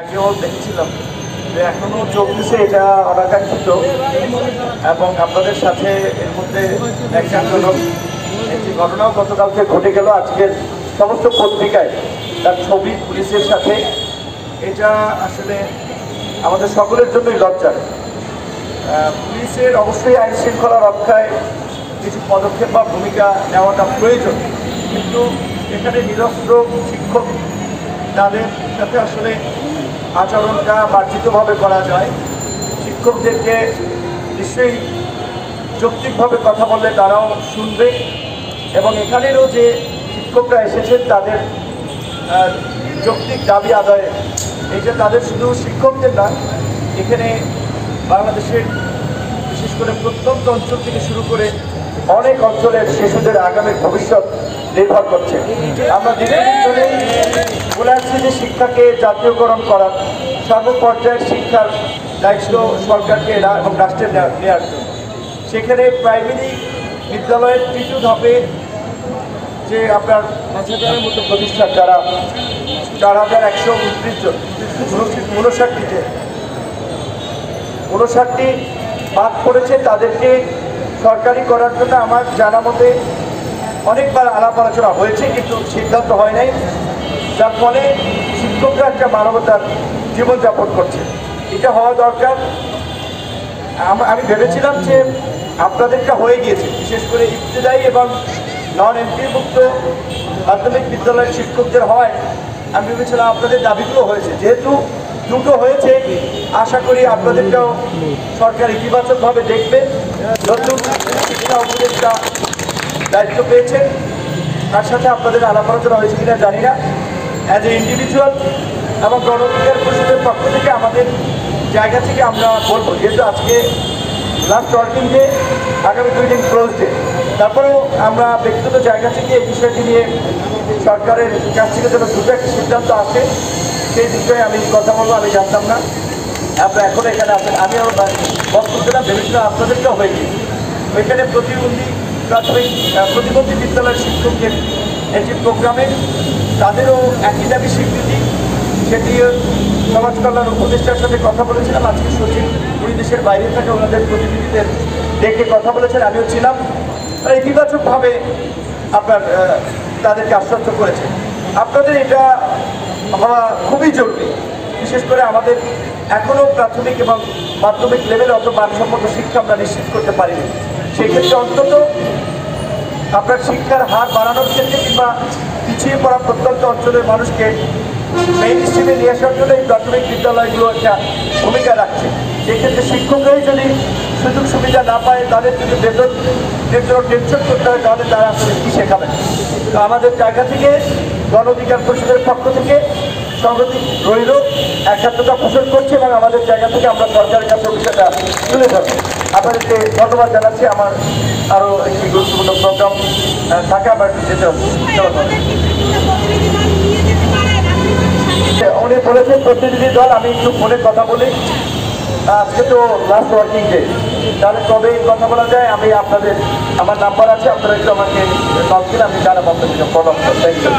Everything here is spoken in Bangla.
আগেও দেখছিলাম যে এখনো চলতেছে, এটা অনাকাঙ্ক্ষিত এবং আপনাদের সাথে এর মধ্যে একজনজনক একটি ঘটনাও গতকালকে ঘটে গেল। আজকের সমস্ত পত্রিকায় তার ছবি পুলিশের সাথে, এটা আসলে আমাদের সকলের জন্যই লজ্জার। পুলিশের অবশ্যই আইন শৃঙ্খলা রক্ষায় কিছু পদক্ষেপ বা ভূমিকা নেওয়াটা প্রয়োজন, কিন্তু এখানে নিরস্ত্র শিক্ষক তাদের সাথে আসলে আচরণটা মার্জিতভাবে করা যায়। শিক্ষকদেরকে নিশ্চয়ই যৌক্তিকভাবে কথা বললে তারাও শুনবে, এবং এখানেরও যে শিক্ষকরা এসেছেন তাদের যৌক্তিক দাবি আদায়ে, এই যে তাদের শুধু শিক্ষকদের না, এখানে বাংলাদেশের বিশেষ করে প্রত্যন্ত অঞ্চল থেকে শুরু করে অনেক অঞ্চলের শিশুদের আগামী ভবিষ্যৎ নির্ভর করছে। আমরা দীর্ঘদিন ধরে বলে আসছি যে শিক্ষাকে জাতীয়করণ করার, সর্বপর্যায়ের শিক্ষার দায়িত্ব সরকারকে এবং রাষ্ট্রের নেওয়ার জন্য। সেখানে প্রাইমারি বিদ্যালয়ের তৃতীয় ধাপে যে আপনার ৫,০০০-এর মতো প্রতিষ্ঠান, যারা ৪,১২৯ জন, 59টি বাদ পড়েছে, তাদেরকে সরকারি করার জন্য আমার জানা মতে অনেকবার আলাপ আলোচনা হয়েছে, কিন্তু সিদ্ধান্ত হয় নাই, যার ফলে শিক্ষকরা একটা মানবতার জীবনযাপন করছে। এটা হওয়া দরকার। আমি ভেবেছিলাম যে আপনাদেরটা হয়ে গিয়েছে, বিশেষ করে ইবতেদায়ী এবং নন এমপিভুক্ত মাধ্যমিক বিদ্যালয়ের শিক্ষকদের হয়। আমি ভেবেছিলাম আপনাদের দাবিগুলো হয়েছে, যেহেতু দুটো হয়েছে, আশা করি আপনাদেরটাও সরকার ইতিবাচকভাবে দেখবে। নতুন শিক্ষা উপদেষ্টা দায়িত্ব পেয়েছেন, তার সাথে আপনাদের আলাপ আলোচনা হয়েছে কিনা জানি না। অ্যাজ এ ইন্ডিভিজুয়াল এবং গণ অধিকার পরিষদের পক্ষ থেকে আমাদের জায়গা থেকে আমরা বলবো, যেহেতু আজকে লাস্ট ওয়ার্কিং ডে, আগামী 2 দিন ক্লোজ ডে, তারপরেও আমরা ব্যক্তিগত জায়গা থেকে এই বিষয়টি নিয়ে সরকারের কাছ থেকে যেন দ্রুত একটা সিদ্ধান্ত আসে, সেই বিষয়ে আমি কথা বলবো। আমি জানতাম না আপনারা এখন এখানে আছেন, আমি আরও বক্তব্যটা ভেবেছিলাম আপনাদেরকেও হয়ে গিয়েছে। ওইখানে প্রতিবন্ধী বিদ্যালয়ের শিক্ষকদের একটি প্রোগ্রামে তাদেরও একই দাবি স্বীকৃতি, সেটি সমাজ কল্যাণ উপদেষ্টার সাথে কথা বলেছিলাম। আজকে সচিব উনি দেশের বাইরে থেকে ওনাদের প্রতিনিধিদের ডেকে কথা বলেছেন, আমিও ছিলাম। ইতিবাচকভাবে আপনার তাদেরকে আশ্বস্ত করেছে। আপনাদের এটা হওয়া খুবই জরুরি, বিশেষ করে আমাদের এখনও প্রাথমিক এবং মাধ্যমিক লেভেলে অত মানসম্মত শিক্ষা আমরা নিশ্চিত করতে পারিনি। সেক্ষেত্রে অন্তত আপনার শিক্ষার হার বাড়ানোর ক্ষেত্রে কিংবা পিছিয়ে পড়া প্রত্যন্ত অঞ্চলের মানুষকে মেইন স্ট্রিমে নিয়ে আসার জন্য এই প্রাথমিক বিদ্যালয়গুলো একটা ভূমিকা রাখছে। সেক্ষেত্রে শিক্ষকরাই যদি সুযোগ সুবিধা না পায়, তাদের যদি বেতনের জন্য টেনশন করতে হয়, তাহলে তারা আসলে কী শেখাবেন? তো আমাদের জায়গা থেকে গণ অধিকার পরিষদের পক্ষ থেকে সংহতি রইল, একাত্মতা পোষণ করছে, এবং আমাদের জায়গা থেকে আমরা সরকারের কাছে বিষয়টা তুলে ধরবো। আপনাদেরকে ধন্যবাদ জানাচ্ছি। আমার আরও একটি গুরুত্বপূর্ণ প্রোগ্রাম থাকে, আমার যেতে হবে। উনি বলেছেন প্রতিনিধি দল, আমি একটু ফোনে কথা বলি। আজকে তো লাস্ট ওয়ার্কিং ডে, তাহলে কবে কথা বলা যায়? আমি আমার নাম্বার আছে, আপনারা একটু আমাকে কল দিলে আমি জানাবো আপনাদের ফলো আপ। Thank you.